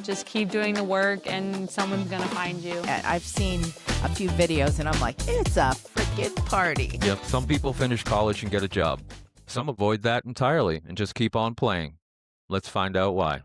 Just keep doing the work and someone's gonna find you. I've seen a few videos and I'm like, it's a freaking party. Yep, some people finish college and get a job. Some avoid that entirely and just keep on playing. Let's find out why.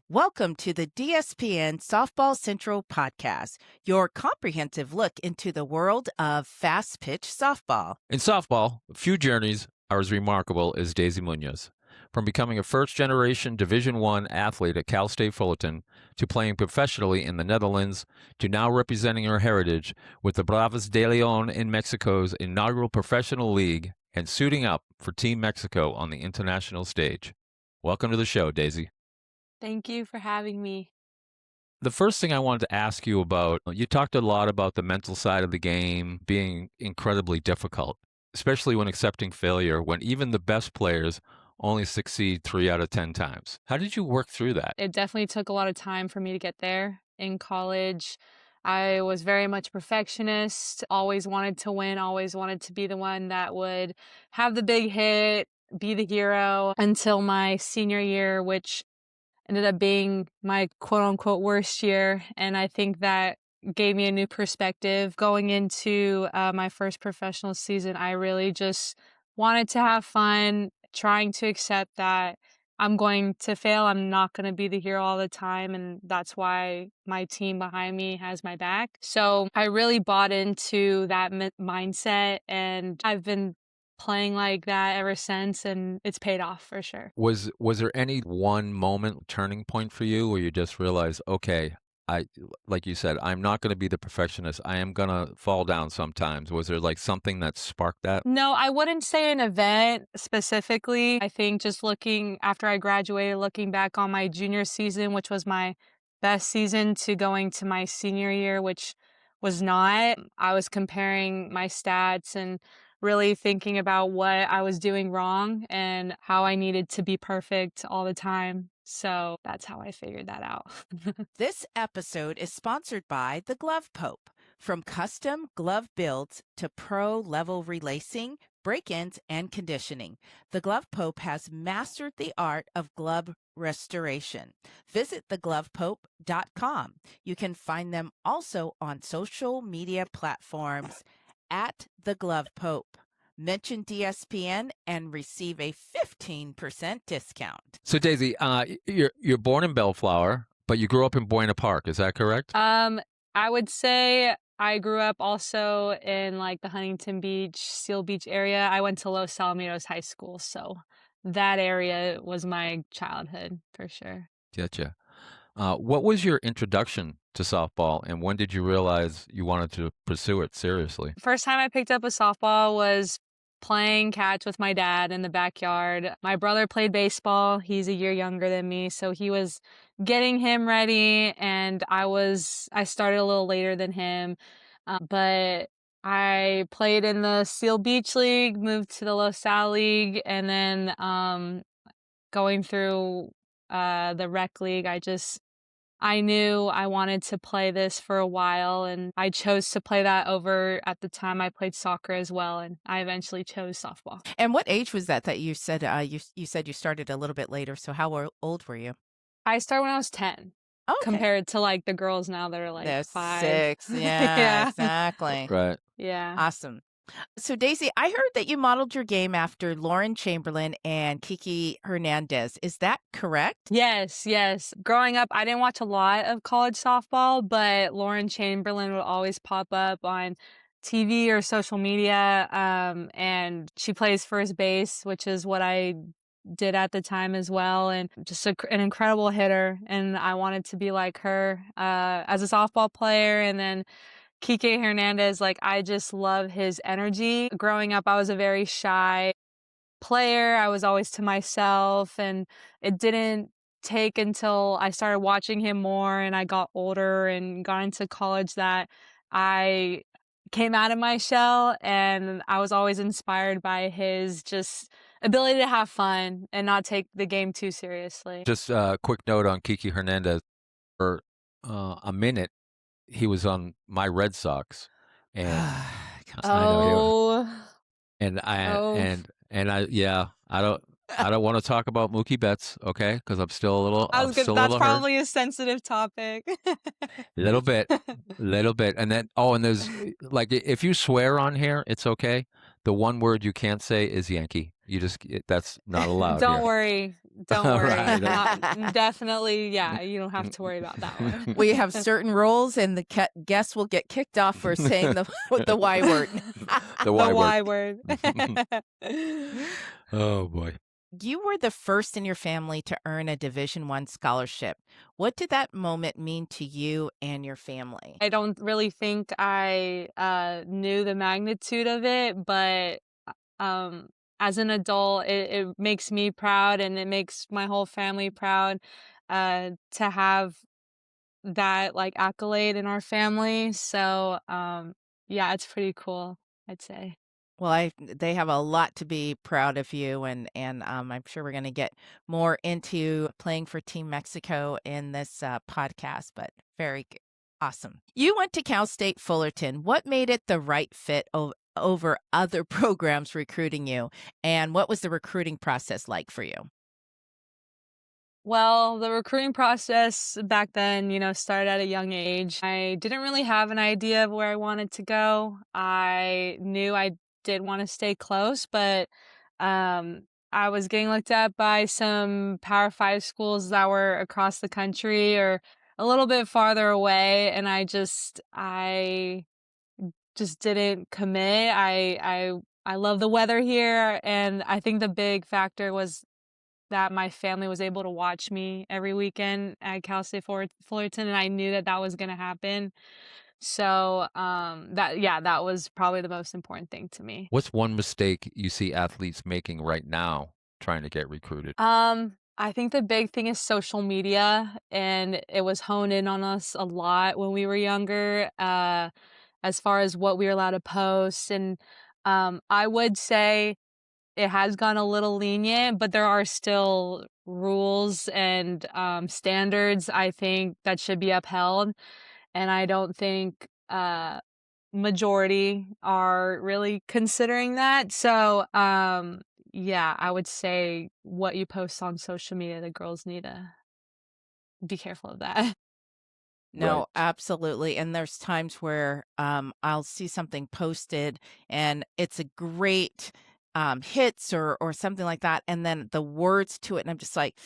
Welcome to the DSPN Softball Central podcast, your comprehensive look into the world of fast-pitch softball. In softball, few journeys are as remarkable as Daisy Munoz. From becoming a first-generation Division I athlete at Cal State Fullerton to playing professionally in the Netherlands to now representing her heritage with the Bravos de Leon in Mexico's inaugural professional league and suiting up for Team Mexico on the international stage. Welcome to the show, Daisy. Thank you for having me. The first thing I wanted to ask you about, you talked a lot about the mental side of the game being incredibly difficult, especially when accepting failure, when even the best players only succeed 3 out of 10 times. How did you work through that? It definitely took a lot of time for me to get there. In college, I was very much a perfectionist, always wanted to win, always wanted to be the one that would have the big hit, be the hero, until my senior year, which ended up being my quote-unquote worst year. And I think that gave me a new perspective. Going into my first professional season, I really just wanted to have fun, trying to accept that I'm going to fail. I'm not going to be the hero all the time. And that's why my team behind me has my back. So I really bought into that mindset, and I've been playing like that ever since, and it's paid off for sure. Was there any one moment, turning point for you where you just realized, okay, like you said, I'm not going to be the perfectionist. I am going to fall down sometimes. Was there like something that sparked that? No, I wouldn't say an event specifically. I think just after I graduated, looking back on my junior season, which was my best season, to going to my senior year, which was not. I was comparing my stats and really thinking about what I was doing wrong and how I needed to be perfect all the time. So that's how I figured that out. This episode is sponsored by the Glove Pope. From custom glove builds to pro-level relacing, break-ins, and conditioning, the Glove Pope has mastered the art of glove restoration. Visit theglovepope.com. You can find them also on social media platforms at the Glove Pope. Mention DSPN and receive a 15% discount. So Daisy, you're born in Bellflower, but you grew up in Buena Park. Is that correct? I would say I grew up also in like the Huntington Beach, Seal Beach area. I went to Los Alamitos High School, so that area was my childhood for sure. Gotcha. What was your introduction to softball, and when did you realize you wanted to pursue it seriously? First time I picked up a softball was playing catch with my dad in the backyard. My brother played baseball. He's a year younger than me, so he was getting him ready, and I started a little later than him. But I played in the Seal Beach League, moved to the Los Al League, and then going through the rec league, I knew I wanted to play this for a while, and I chose to play that over at the time I played soccer as well, and I eventually chose softball. And what age was that you said you said you started a little bit later? So how old were you? I started when I was 10, Okay. compared to like the girls now that are like They're 5. 6. Yeah, Yeah. exactly. Right. Yeah. Awesome. So, Daisy, I heard that you modeled your game after Lauren Chamberlain and Kiki Hernandez. Is that correct? Yes, yes. Growing up, I didn't watch a lot of college softball, but Lauren Chamberlain would always pop up on TV or social media, and she plays first base, which is what I did at the time as well, and just an incredible hitter, and I wanted to be like her as a softball player. And then Kike Hernandez, like, I just love his energy. Growing up, I was a very shy player. I was always to myself, and it didn't take until I started watching him more and I got older and got into college that I came out of my shell, and I was always inspired by his just ability to have fun and not take the game too seriously. Just a quick note on Kiki Hernandez. Her a minute, he was on my Red Sox, and Comes I know he Oh. and I Oh. and I yeah, I don't wanna talk about Mookie Betts, okay? Because I I'm was good. still a That's little hurt. probably a sensitive topic. Little bit, little bit, and then and there's, like, if you swear on here, it's okay. The one word you can't say is Yankee. You just that's not allowed Don't here. worry. Don't worry. Alright. Not definitely, yeah, you don't have to worry about that one. We have certain rules, and the guests will get kicked off for saying the the Y word. The The Y word. Y word. Oh, boy. You were the first in your family to earn a Division I scholarship. What did that moment mean to you and your family? I don't really think I, knew the magnitude of it, but, um, as an adult, it makes me proud and it makes my whole family proud, to have that, like, accolade in our family, so, yeah, it's pretty cool, I'd say. Well, they have a lot to be proud of you, and I'm sure we're going to get more into playing for Team Mexico in this podcast. But awesome. You went to Cal State Fullerton. What made it the right fit over other programs recruiting you, and what was the recruiting process like for you? Well, the recruiting process back then, started at a young age. I didn't really have an idea of where I wanted to go. I knew I did want to stay close, but I was getting looked at by some Power Five schools that were across the country or a little bit farther away, and I just didn't commit. I love the weather here, and I think the big factor was that my family was able to watch me every weekend at Cal State Fullerton, and I knew that that was gonna happen. So, that was probably the most important thing to me. What's one mistake you see athletes making right now trying to get recruited? I think the big thing is social media, and it was honed in on us a lot when we were younger, as far as what we were allowed to post, and, I would say it has gone a little lenient, but there are still rules and, standards, I think, that should be upheld, and I don't think, majority are really considering that, so, yeah, I would say what you post on social media, the girls need to be careful of that. No, Right. absolutely. And there's times where I'll see something posted and it's a great hits or something like that. And then the words to it, and I'm just like,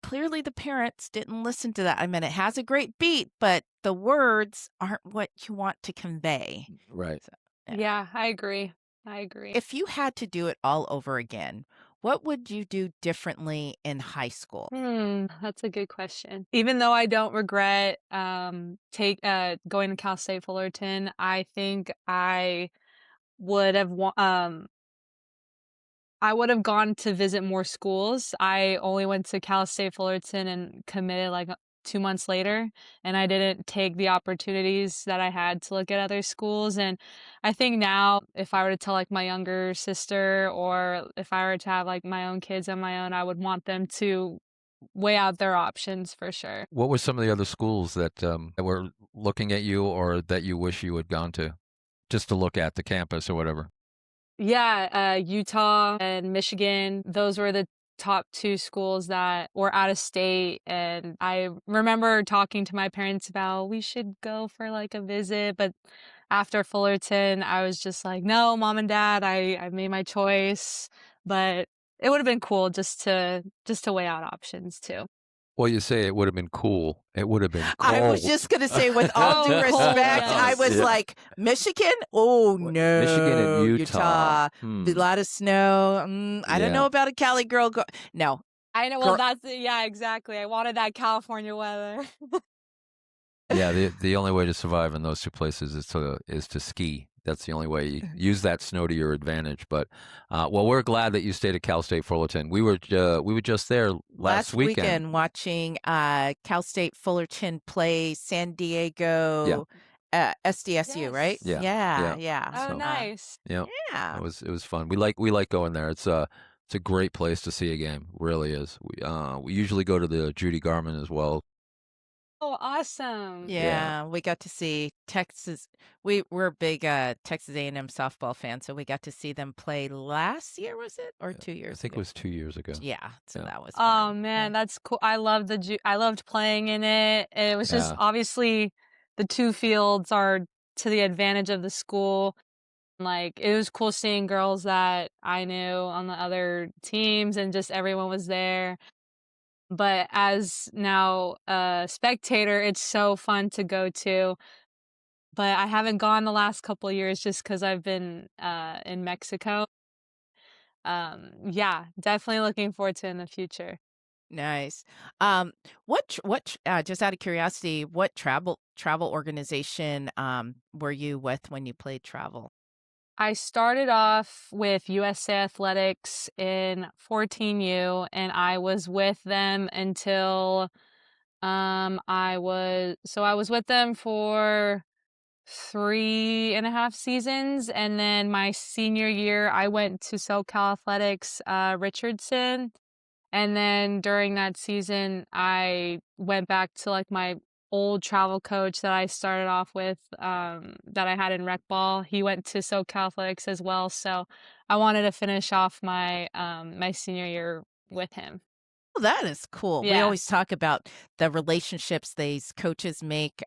clearly the parents didn't listen to that. I mean, it has a great beat, but the words aren't what you want to convey. Right. So, yeah. Yeah, I agree. I agree. If you had to do it all over again, what would you do differently in high school? That's a good question. Even though I don't regret, going to Cal State Fullerton, I think would have wa I would have gone to visit more schools. I only went to Cal State Fullerton and committed, like, 2 months later, and I didn't take the opportunities that I had to look at other schools, and I think now if I were to tell, like, my younger sister or if I were to have, like, my own kids on my own, I would want them to weigh out their options for sure. What were some of the other schools that were looking at you or that you wish you had gone to, just to look at the campus or whatever? Yeah, Utah and Michigan, those were the top 2 schools that were out of state, and I remember talking to my parents about, "We should go for, like, a visit," but after Fullerton, I was just like, "No, mom and dad, I made my choice," but it would've been cool just to weigh out options too. Well, you say it would have been cool. It would have been I was cold. just gonna say, with all due Oh, cold, respect, I yes. was Yeah. like, Michigan? Oh, Michigan and no, Utah. Utah, a lot of snow. I don't know Yeah. about a Cali girl. No, I know, well, girl. yeah, exactly, I wanted that California weather. Yeah, the only way to survive in those 2 places is to ski. That's the only way. You use that snow to your advantage. But well, we're glad that you stayed at Cal State Fullerton. We were just there last Last weekend. weekend watching Cal State Fullerton play San Yeah, Diego SDSU, right? Yes. yeah, Yeah, yeah. yeah, Oh, So nice. yeah, yeah. it was fun. We like going there. It's a great place to see a game. Really is. We usually go to the Judy Garmin as well. Oh, awesome. Yeah. Yeah, we got to see Texas. We're big Texas A&M softball fans, so we got to see them play last year, was it? Or Yeah. 2 I years think ago? it was 2 years ago. Yeah, so Yeah. that was Oh, fun. Yeah. man, that's cool. I loved playing in it. It was just Yeah. obviously the 2 fields are to the advantage of the school. Like, it was cool seeing girls that I knew on the other teams and just everyone was there. But as now a spectator, it's so fun to go to. But I haven't gone the last couple years just because 'cause I've been, in Mexico. Yeah, definitely looking forward to it in the future. Nice. Just out of curiosity, what travel organization were you with when you played travel? I started off with USA Athletics in 14U, and I was with them until, I was with them for 3.5 seasons, and then my senior year, I went to SoCal Athletics, Richardson, and then during that season, I went back to, like, my old travel coach that I started off with, that I had in rec ball. He went to SoCal Athletics as well, so I wanted to finish off my senior year with him. Oh, that is cool. We Yeah. always talk about the relationships these coaches make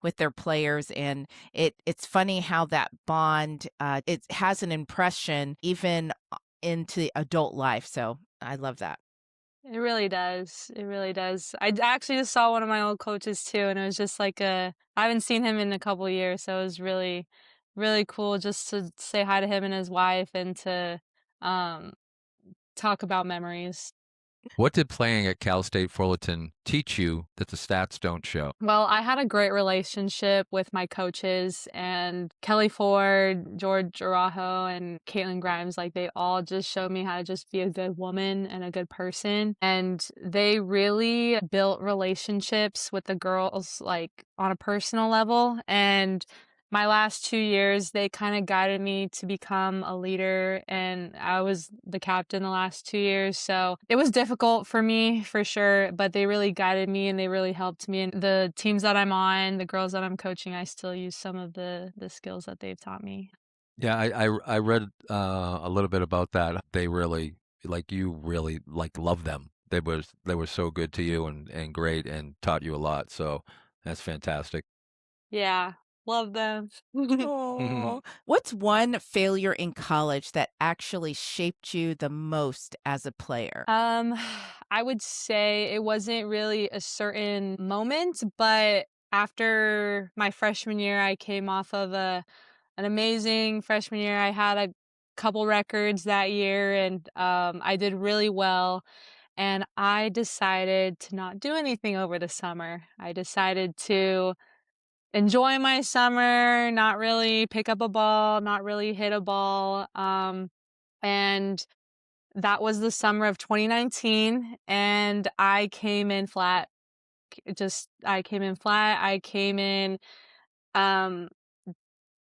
with their players, and it's funny how that bond it has an impression even into adult life. So I love that. It really does. It really does. Actually just saw one of my old coaches too, and it was just like I haven't seen him in a couple years, so it was really, really cool just to say hi to him and his wife and to um talk about memories. What did playing at Cal State Fullerton teach you that the stats don't show? Well, I had a great relationship with my coaches and Kelly Ford, George Arajo, and Caitlin Grimes. Like they all just showed me how to just be a good woman and a good person. And they really built relationships with the girls, like on a personal level. And my last 2 years, they kind of guided me to become a leader, and I was the captain the last 2 years. So it was difficult for me for sure, but they really guided me and they really helped me. And the teams that I'm on, the girls that I'm coaching, I still use some of the skills that they've taught me. Yeah, I read a little bit about that. They really like you really like love them. They were so good to you and great and taught you a lot. So that's fantastic. Yeah, love them. Oh, what's one failure in college that actually shaped you the most as a player? Um, I would say it wasn't really a certain moment, but after my freshman year, I came off of an amazing freshman year. I had a couple records that year and I did really well. And I decided to not do anything over the summer. I decided to enjoy my summer, not really pick up a ball, not really hit a ball. And that was the summer of 2019, and I came in flat. I came in flat. I came in um,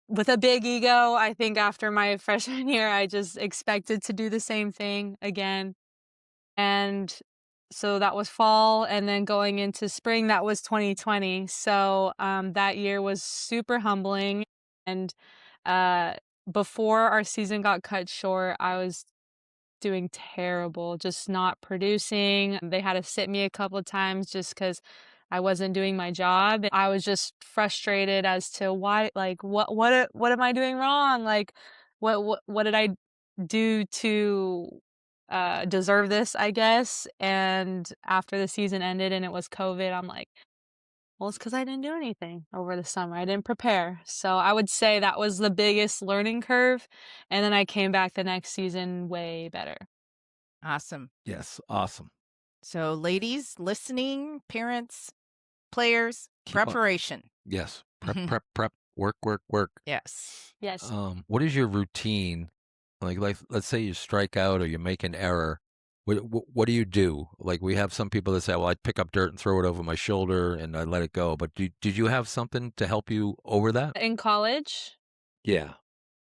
with a big ego. I think after my freshman year, I just expected to do the same thing again. And so that was fall, and then going into spring, that was 2020. So that year was super humbling. And uh, before our season got cut short, I was doing terrible, just not producing. They had to sit me a couple of times just because I wasn't doing my job. I was just frustrated as to why, like, what am I doing wrong? Like, what did I do to deserve this, I guess? And after the season ended and it was COVID, I'm like, well, it's because I didn't do anything over the summer. I didn't prepare. So I would say that was the biggest learning curve. And then I came back the next season way better. Awesome. Yes, awesome. So, ladies listening, parents, players, Keep on. preparation. Yes, prep, work, work, work. Yes. Yes. What is your routine? Like let's say you strike out or you make an error. What do you do? Like we have some people that say, "Well, I'd pick up dirt and throw it over my shoulder and I let it go." But did you have something to help you over that? In college, Yeah.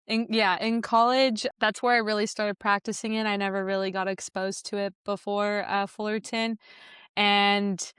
in college, that's where I really started practicing it. I never really got exposed to it before Fullerton. And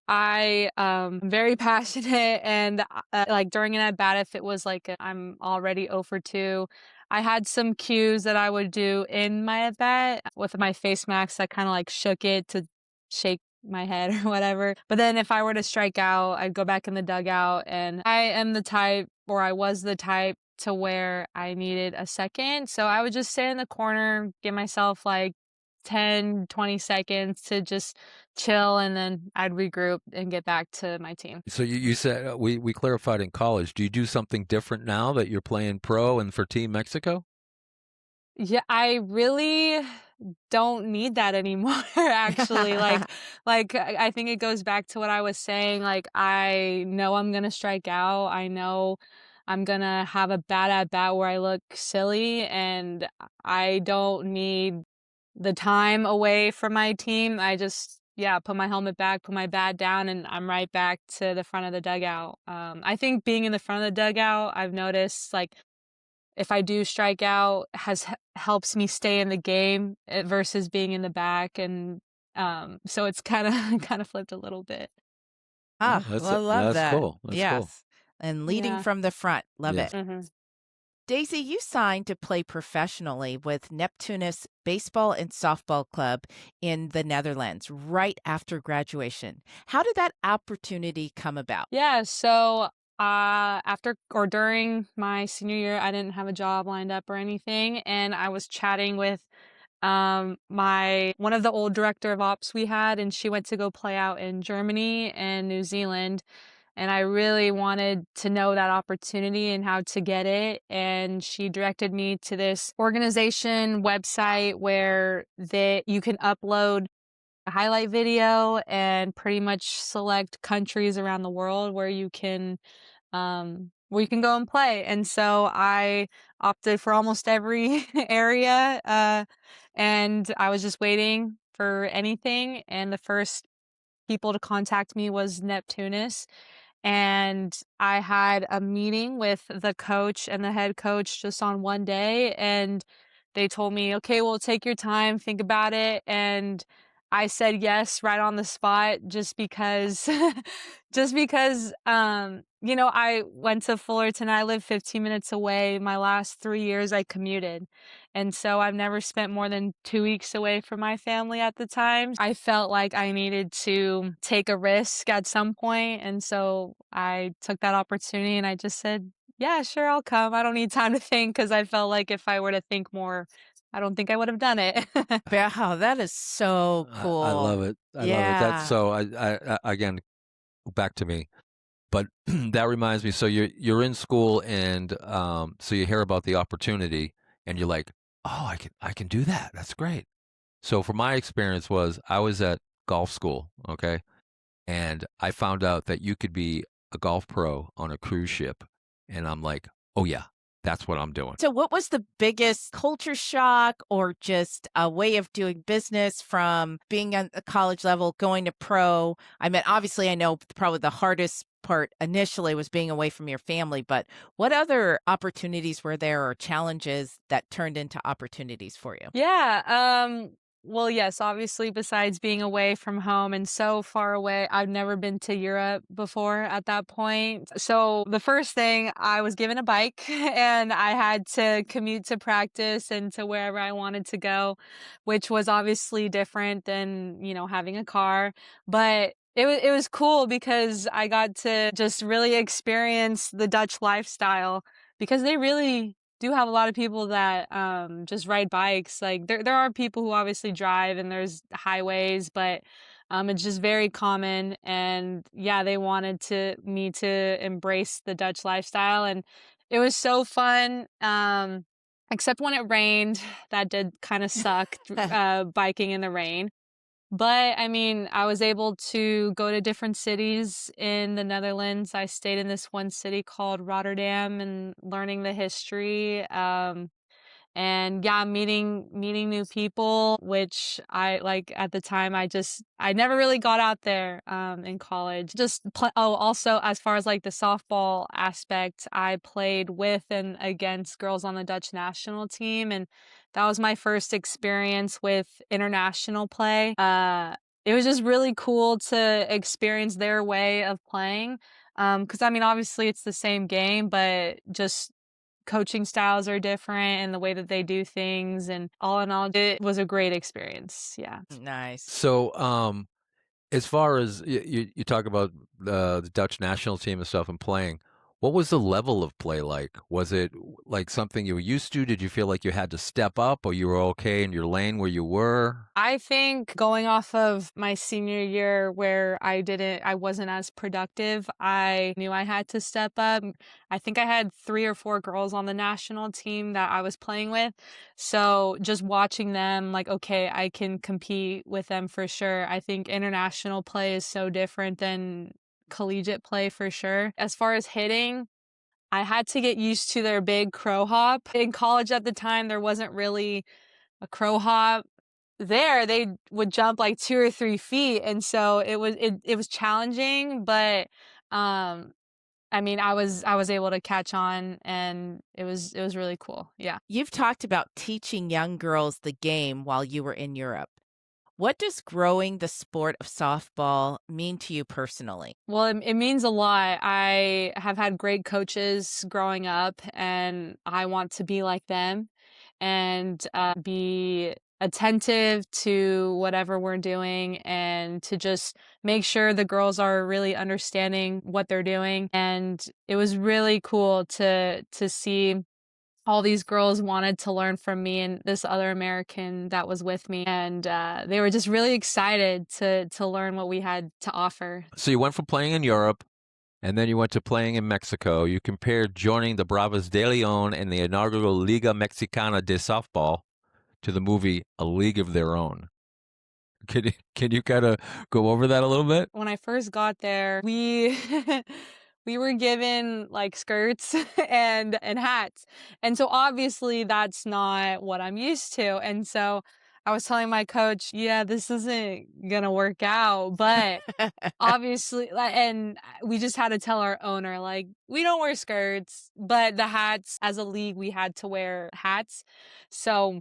very passionate and, like, during an at bat, if it was like I'm already 0 for 2, I had some cues that I would do in my at bat. With my face mask, I kinda, like, shook it to shake my head or whatever. But then if I were to strike out, I'd go back in the dugout, and I am the type, or I was the type, to where I needed a second, so I would just stay in the corner, give myself, like, 10, 20 seconds to just chill, and then I'd regroup and get back to my team. So you said we clarified in college. Do you do something different now that you're playing pro and for Team Mexico? Yeah, I really don't need that anymore, actually, I think it goes back to what I was saying, like, I know I'm gonna strike out, I know I'm gonna have a bad at bat where I look silly, and I don't need the time away from my team. I just, yeah, put my helmet back, put my bat down, and I'm right back to the front of the dugout. I think being in the front of the dugout, I've noticed, like, if I do strike out, helps me stay in the game, versus being in the back, and, so it's kinda kinda flipped a little bit. Oh, Ah, well, I love that's that. cool. That's cool. Yes. And leading Yeah. from the front. Love it. Yes. Mhm. Daisy, you signed to play professionally with Neptunus Baseball and Softball Club in the Netherlands right after graduation. How did that opportunity come about? Yeah, so, after or during my senior year, I didn't have a job lined up or anything, and I was chatting with, my one of the old director of ops we had, and she went to go play out in Germany and New Zealand, and I really wanted to know that opportunity and how to get it, and she directed me to this organization website where you can upload a highlight video and pretty much select countries around the world where you can go and play. And so I opted for almost every area, and I was just waiting for anything, and the first people to contact me was Neptunus, and I had a meeting with the coach and the head coach just on one day, and they told me, "Okay, well, take your time, think about it," and I said yes right on the spot just because I went to Fullerton, I live 15 minutes away. My last 3 years, I commuted, and so I've never spent more than 2 weeks away from my family at the time. I felt like I needed to take a risk at some point, and so I took that opportunity and I just said, "Yeah, sure, I'll come." I don't need time to think because I felt like if I were to think more, I don't think I would have done it. Wow, that is so I cool. love it. I love it. That's Yeah. so again, back to me. But that reminds me, so you're in school and so you hear about the opportunity and you're like, "Oh, I can do that. That's great." So for my experience was I was at golf school, okay? And I found out that you could be a golf pro on a cruise ship. And I'm like, "Oh yeah, that's what I'm doing." So, what was the biggest culture shock or just a way of doing business from being at the college level, going to pro? I mean, obviously, I know probably the hardest part initially was being away from your family, but what other opportunities were there or challenges that turned into opportunities for you? Yeah, well, yes, obviously, besides being away from home and so far away, I've never been to Europe before at that point. So the first thing, I was given a bike and I had to commute to practice and to wherever I wanted to go, which was obviously different than, having a car. But it was cool because I got to just really experience the Dutch lifestyle because they really do have a lot of people that just ride bikes. Like there are people who obviously drive and there's highways, but it's just very common. And yeah, they wanted to me to embrace the Dutch lifestyle, and it was so fun. Except when it rained, that did kind of suck. Biking in the rain. But, I mean, I was able to go to different cities in the Netherlands. I stayed in this one city called Rotterdam and learning the history, and yeah, meeting new people, which I like at the time, I never really got out there, in college. Also, as far as, like, the softball aspect, I played with and against girls on the Dutch national team, and that was my first experience with international play. it was just really cool to experience their way of playing. Because I mean, obviously it's the same game, but just coaching styles are different and the way that they do things, and all in all, it was a great experience, yeah. Nice. So, as far as you talk about the Dutch national team and stuff and playing, what was the level of play like? Was it like something you were used to? Did you feel like you had to step up, or you were okay in your lane where you were? I think going off of my senior year where I wasn't as productive, I knew I had to step up. I think I had 3 or 4 girls on the national team that I was playing with. So just watching them, like, okay, I can compete with them for sure. I think international play is so different than collegiate play for sure. As far as hitting, I had to get used to their big crow hop. In college at the time, there wasn't really a crow hop there. They would jump like 2 or 3 feet, and so it was challenging, but, um, I mean, I was able to catch on, and it was really cool, yeah. You've talked about teaching young girls the game while you were in Europe. What does growing the sport of softball mean to you personally? Well, it means a lot. I have had great coaches growing up, and I want to be like them and be attentive to whatever we're doing and to just make sure the girls are really understanding what they're doing. And it was really cool to see all these girls wanted to learn from me and this other American that was with me, and they were just really excited to learn what we had to offer. So you went from playing in Europe, and then you went to playing in Mexico. You compared joining the Bravos de Leon in the inaugural Liga Mexicana de Softball to the movie A League of Their Own. Can you kind of go over that a little bit? When I first got there, we we were given like skirts and hats. And so obviously that's not what I'm used to. And so I was telling my coach, yeah, this isn't gonna work out. But obviously, and we just had to tell our owner, like, we don't wear skirts, but the hats, as a league, we had to wear hats. So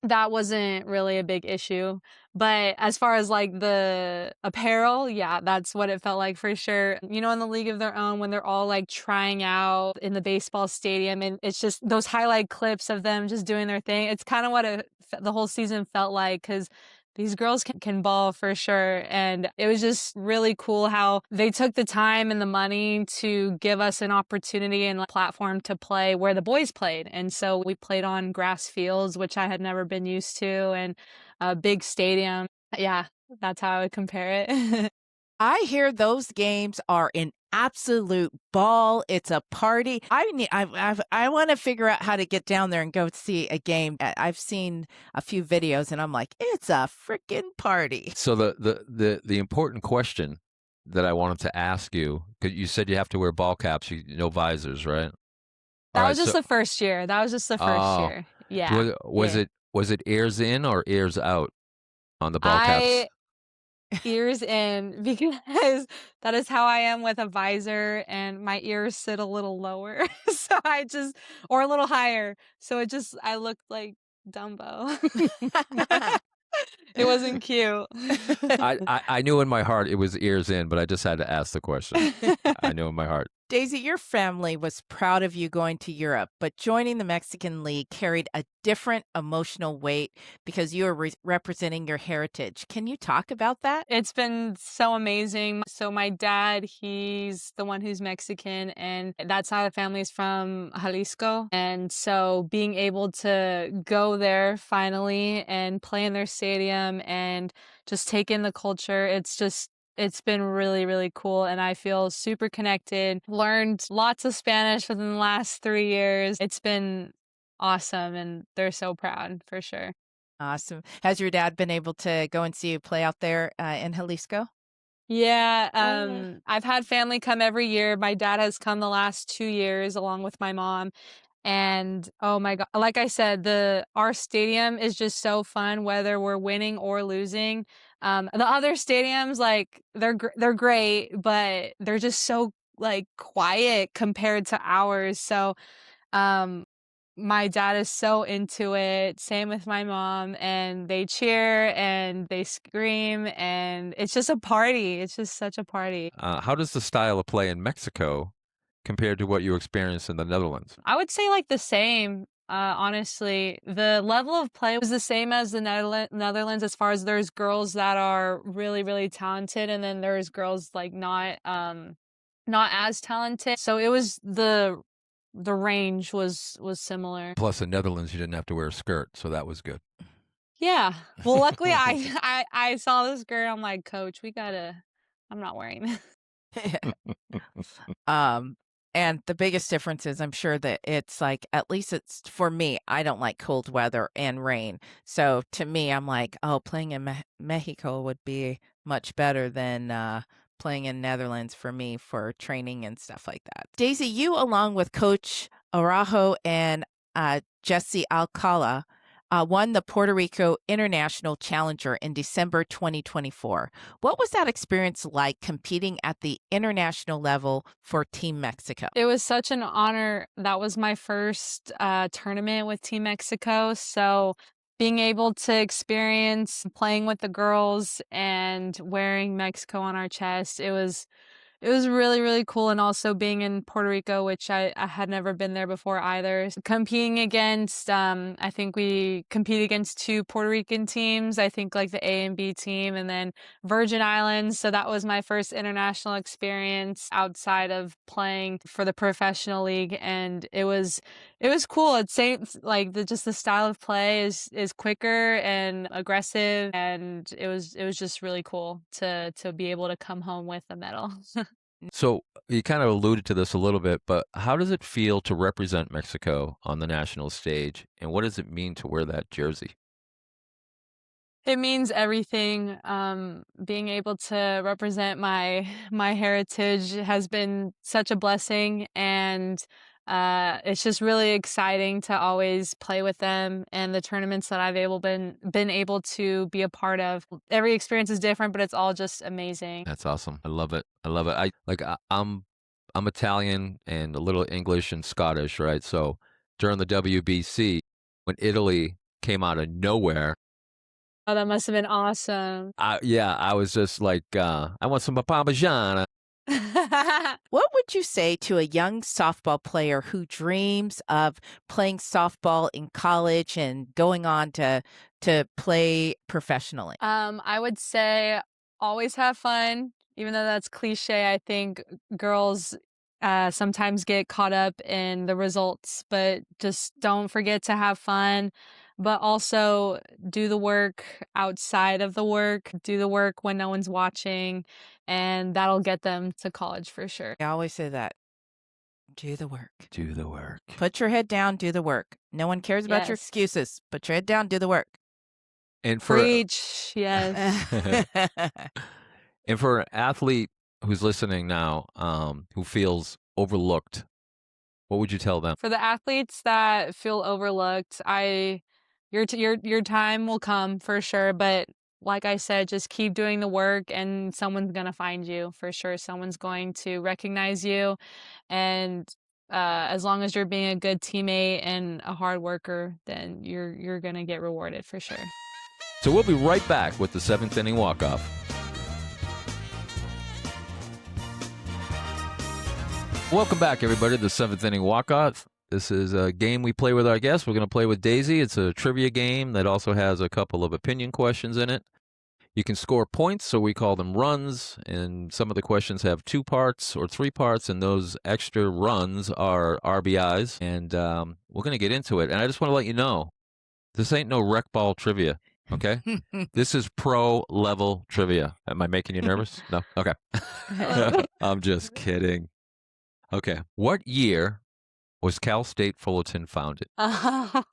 that wasn't really a big issue. But as far as, like, the apparel, yeah, that's what it felt like for sure. You know, in the League of Their Own, when they're all, like, trying out in the baseball stadium, and it's just those highlight clips of them just doing their thing. It's kinda what the whole season felt like, because these girls can ball for sure, and it was just really cool how they took the time and the money to give us an opportunity and a platform to play where the boys played. And so we played on grass fields, which I had never been used to, and a big stadium. Yeah, that's how I would compare it. I hear those games are an absolute ball. It's a party. I want to figure out how to get down there and go see a game. I've seen a few videos and I'm like, it's a freaking party. So the important question that I wanted to ask you, because you said you have to wear ball caps, no visors, right? All That right. was just So, the first year. That was just the first oh, year. Yeah, was yeah. it ears in or ears out on the ball caps? I ears in because that is how I am with a visor, and my ears sit a little lower. So I just or a little higher. So I looked like Dumbo. It wasn't cute. I knew in my heart it was ears in, but I just had to ask the question. I knew in my heart. Daisy, your family was proud of you going to Europe, but joining the Mexican League carried a different emotional weight because you were representing your heritage. Can you talk about that? It's been so amazing. So my dad, he's the one who's Mexican, and that side of the family is from Jalisco. And so being able to go there finally and play in their stadium and just take in the culture, it's been really, really cool, and I feel super connected. Learned lots of Spanish within the last 3 years. It's been awesome, and they're so proud for sure. Awesome. Has your dad been able to go and see you play out there in Jalisco? Yeah, Uh, I've had family come every year. My dad has come the last 2 years along with my mom, and oh my god, like I said, the our stadium is just so fun whether we're winning or losing. The other stadiums, like, they're great, but they're just so, like, quiet compared to ours. So, um my dad is so into it, same with my mom, and they cheer and they scream, and it's just a party. It's just such a party. How does the style of play in Mexico compared to what you experienced in the Netherlands? I would say like the same. Honestly, the level of play was the same as the Netherlands as far as there's girls that are really, really talented, and then there's girls like not as talented. So it was the range was similar. Plus, in Netherlands, you didn't have to wear a skirt, so that was good. Yeah. Well, luckily I saw this girl. I'm like, Coach, we gotta. I'm not wearing this. Um, and the biggest difference is I'm sure that it's like, at least it's for me, I don't like cold weather and rain. So to me, I'm like, oh, playing in Mexico would be much better than playing in Netherlands for me for training and stuff like that. Daisy, you along with Coach Araujo and Jesse Alcala won the Puerto Rico International Challenger in December 2024. What was that experience like competing at the international level for Team Mexico? It was such an honor. That was my first tournament with Team Mexico. So being able to experience playing with the girls and wearing Mexico on our chest, it was really, really cool, and also being in Puerto Rico, which I had never been there before either. Competing against, I think we compete against 2 Puerto Rican teams, I think like the A and B team, and then Virgin Islands. So that was my first international experience outside of playing for the professional league, and it was cool. It's like just the style of play is quicker and aggressive, and it was just really cool to be able to come home with a medal. So you kind of alluded to this a little bit, but how does it feel to represent Mexico on the national stage, and what does it mean to wear that jersey? It means everything. Being able to represent my heritage has been such a blessing, and it's just really exciting to always play with them and the tournaments that I've been able to be a part of. Every experience is different, but it's all just amazing. That's awesome. I love it. I love it. I'm Italian and a little English and Scottish, right? So during the WBC, when Italy came out of nowhere, Oh, that must have been awesome. I was just like, I want some Parmesan. What would you say to a young softball player who dreams of playing softball in college and going on to play professionally? I would say always have fun, even though that's cliche. I think girls sometimes get caught up in the results, but just don't forget to have fun. But also do the work outside of the work, do the work when no one's watching, and that'll get them to college for sure. I always say that. Do the work. Do the work. Put your head down, do the work. No one cares about your Yes. excuses. Put your head down, do the work. And for Preach, yes. and for an athlete who's listening now, who feels overlooked, what would you tell them? For the athletes that feel overlooked, your time will come for sure, but like I said, just keep doing the work and someone's gonna find you for sure. Someone's going to recognize you, and as long as you're being a good teammate and a hard worker, then you're gonna get rewarded for sure. So we'll be right back with the 7th inning walk-off. Welcome back, everybody, to the 7th inning walk-off. This is a game we play with our guests. We're going to play with Daisy. It's a trivia game that also has a couple of opinion questions in it. You can score points, so we call them runs, and some of the questions have 2 parts or 3 parts, and those extra runs are RBIs, and we're going to get into it. And I just want to let you know, this ain't no rec ball trivia, okay? This is pro-level trivia. Am I making you nervous? No? Okay. I'm just kidding. Okay. What year was Cal State Fullerton founded? I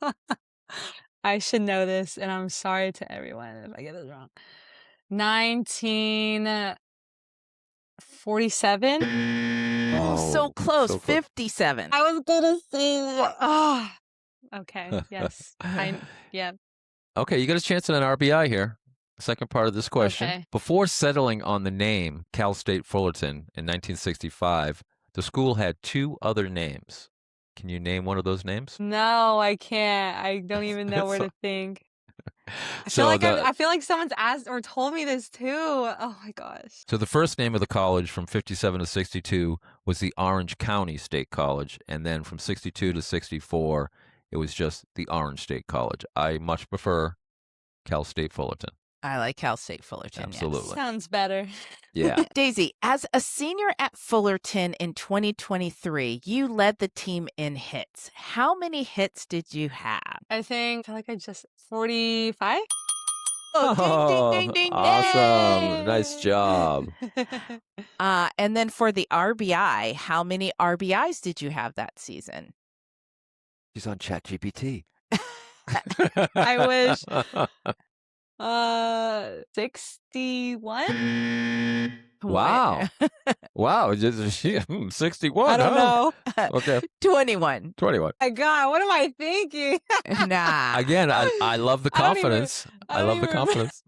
should know this, and I'm sorry to everyone if I get this wrong. 1947? Oh, so close. so close. 57. I was gonna say that. Okay, yes. Yeah. Okay, you got a chance at an RBI here. Second part of this question. Okay. Before settling on the name Cal State Fullerton in 1965, the school had 2 other names. Can you name one of those names? No, I can't. I don't even know where So, to think. so the I feel like someone's asked or told me this too. Oh my gosh. so the first name of the college from 57 to 62 was the Orange County State College, and then from 62 to 64, it was just the Orange State College. I much prefer Cal State Fullerton. I like Cal State Fullerton. Yes. Absolutely. Sounds better. Yeah. Daisy, as a senior at Fullerton in 2023, you led the team in hits. How many hits did you have? I feel like I just 45. Oh, ding, ding, ding, ding, Awesome. Nice Yay! job. And then for the RBI, how many RBIs did you have that season? He's on ChatGPT. I wish. 61? Wow. Wow. 61, I don't know. Okay. 21. 21. My God, what am I thinking? Nah. Again, I love the I don't even- confidence. I I love don't the even confidence.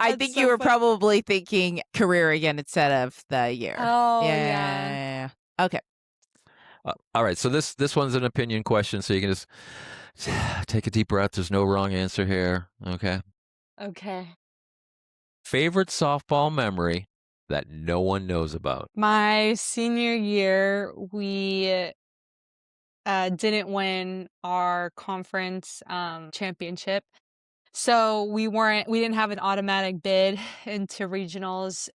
I That's think so you were funny. probably thinking career again instead of the year. Oh, yeah. yeah. Okay. All right. So this one's an opinion question, so you can just take a deep breath. There's no wrong answer here. Okay. Okay. Favorite softball memory that no one knows about. My senior year, we didn't win our conference championship. So we didn't have an automatic bid into regionals,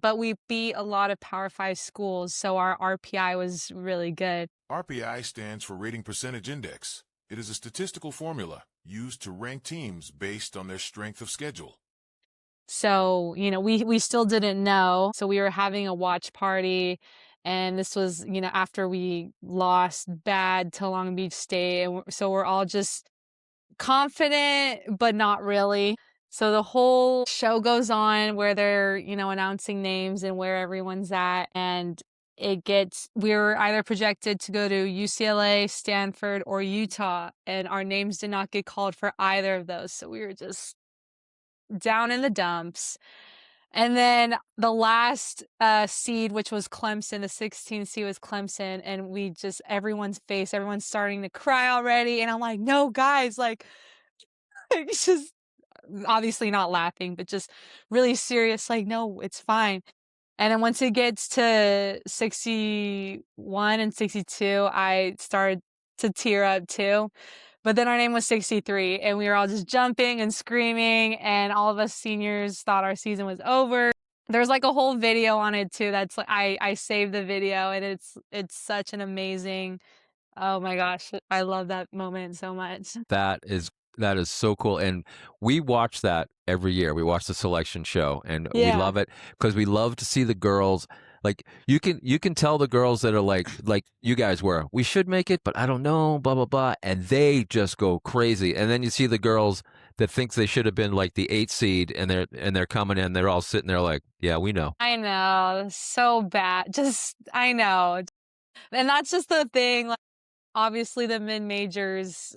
but we beat a lot of Power 5 schools, so our RPI was really good. RPI stands for Rating Percentage Index. It is a statistical formula used to rank teams based on their strength of schedule. So, we still didn't know. So we were having a watch party, and this was, after we lost bad to Long Beach State. And so we're all just confident, but not really. So the whole show goes on where they're, announcing names and where everyone's at. And we were either projected to go to UCLA, Stanford, or Utah. And our names did not get called for either of those. So we were just down in the dumps. And then the last seed, which was Clemson, the 16th seed was Clemson, and everyone's starting to cry already. And I'm like, no, guys, like, it's just obviously not laughing, but just really serious, like, no, it's fine. And then once it gets to 61 and 62, I started to tear up too. But then our name was 63, and we were all just jumping and screaming, and all of us seniors thought our season was over. There's like a whole video on it too. That's like I saved the video, and it's such an amazing. Oh my gosh, I love that moment so much. That is so cool, and we watch that every year. We watch the selection show, and we Yeah. love it because we love to see the girls. Like you can tell the girls that are like you guys were. We should make it, but I don't know. Blah blah blah, and they just go crazy. And then you see the girls that thinks they should have been like the 8th seed, and they're coming in. They're all sitting there like, yeah, we know. I know, so bad. I know, and that's just the thing. Like, obviously, the mid majors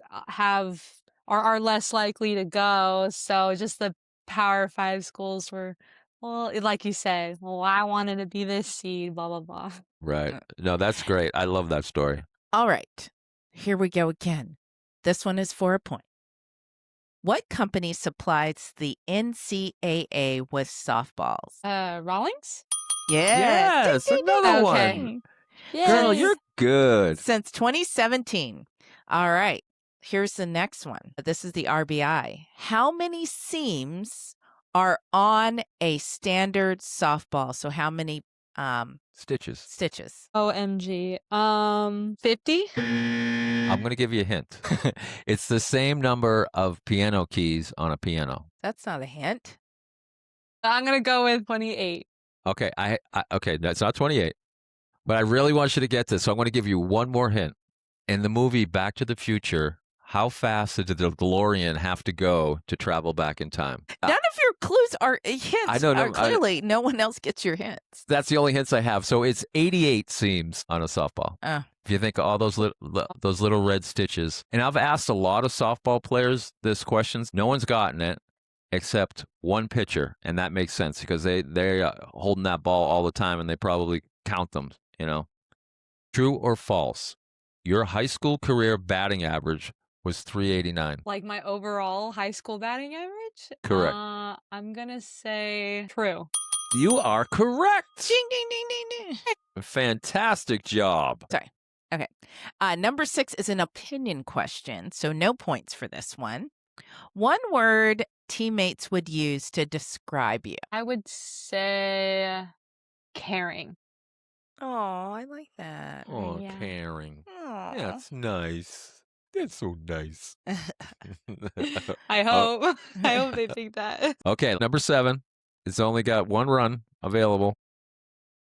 are less likely to go. So just the Power 5 schools were, well, like you said, well, I wanted to be this seed, blah, blah, blah. Right? No, that's great. I love that story. All right. Here we go again. This one is for a point. What company supplies the NCAA with softballs? Rawlings? Yes, Ding, ding, ding, another Okay. one. Yes. Girl, you're good. Since 2017. All right. Here's the next one. This is the RBI. How many seams are on a standard softball? So how many Stitches. stitches? OMG. 50? I'm going to give you a hint. It's the same number of piano keys on a piano. That's not a hint. I'm going to go with 28. Okay, okay, that's not 28. But I really want you to get this, so I'm going to give you one more hint. In the movie Back to the Future, how fast did the DeLorean have to go to travel back in time? None of your clues are hints. I know, no, Clearly, no one else gets your hints. That's the only hints I have. So it's 88 seams on a softball. Oh. If you think of all those little red stitches. And I've asked a lot of softball players this question. No one's gotten it except one pitcher, and that makes sense because they're holding that ball all the time, and they probably count them, you know. True or false? Your high school career batting average was .389. Like my overall high school batting average? Correct. I'm gonna say true. You are correct. Ding, ding, ding, ding, ding. Fantastic job. Sorry. Okay. Number 6 is an opinion question, so no points for this one. One word teammates would use to describe you. I would say caring. Oh, I like that. Oh, Yeah. caring. Aw. That's nice. That's so nice. I hope. I hope they think that. Okay, number 7. It's only got 1 run available.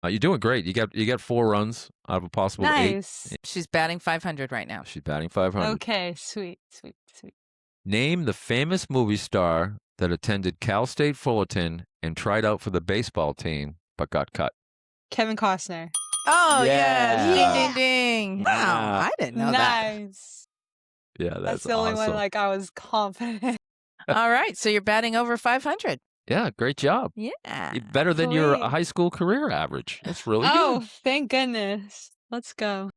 You're doing great. You got 4 runs out of a possible 8. Nice. She's batting 500 right now. She's batting .500. Okay, sweet, sweet, sweet. Name the famous movie star that attended Cal State Fullerton and tried out for the baseball team but got cut. Kevin Costner. Oh, Yeah. yes. Ding, ding, ding. Wow, Yeah. I didn't know that. Nice. Yeah, That's the only one awesome. like I was confident. All right, so you're batting over 500. Yeah, great job. Yeah. Better than your Sweet. high school career average. That's really Oh, good. thank goodness. Let's go.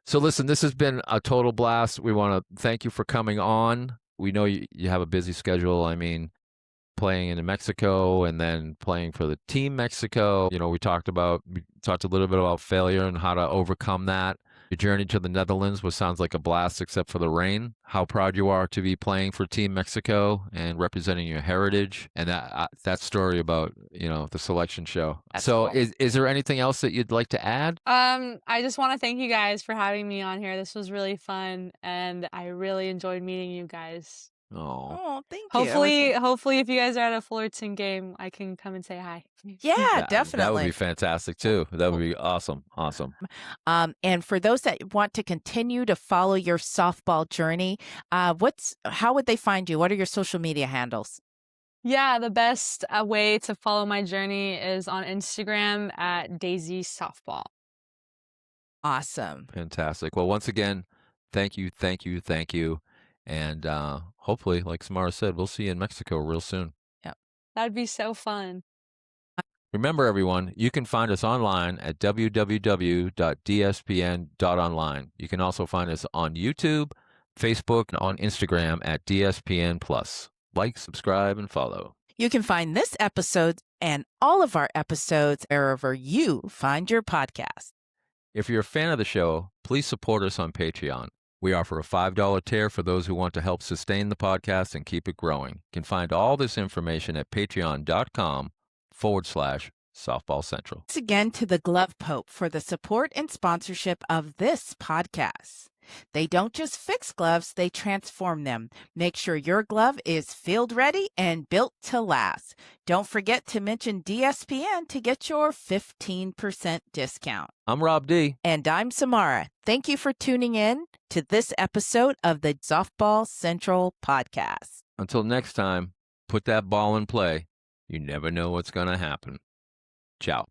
So listen, this has been a total blast. We want to thank you for coming on. We know you have a busy schedule. I mean, playing in Mexico and then playing for the team Mexico. You know, we talked a little bit about failure and how to overcome that. Your journey to the Netherlands sounds like a blast except for the rain. How proud you are to be playing for Team Mexico and representing your heritage, and that story about, the selection show. That's So cool. is there anything else that you'd like to add? I just want to thank you guys for having me on here. This was really fun and I really enjoyed meeting you guys. Oh, Oh, thank you. Hopefully if you guys are at a Fullerton game, I can come and say hi. Yeah, that would definitely. be fantastic too. That would be awesome. And for those that want to continue to follow your softball journey, how would they find you? What are your social media handles? Yeah, the best way to follow my journey is on Instagram at Daisy Softball. Awesome. Fantastic. Well, once again, thank you. And hopefully, like Samara said, we'll see you in Mexico real soon. That'd be so fun. Remember, everyone, you can find us online at www.dspn.online. You can also find us on YouTube, Facebook, and on Instagram at DSPN+. Like, subscribe, and follow. You can find this episode and all of our episodes wherever you find your podcast. If you're a fan of the show, please support us on Patreon. We offer a $5 tier for those who want to help sustain the podcast and keep it growing. You can find all this information at patreon.com/Softball Central. Thanks again to the Glove Pope for the support and sponsorship of this podcast. They don't just fix gloves, they transform them. Make sure your glove is field ready and built to last. Don't forget to mention DSPN to get your 15% discount. I'm Rob D. And I'm Samara. Thank you for tuning in to this episode of the Softball Central podcast. Until next time, put that ball in play. You never know what's going to happen. Ciao.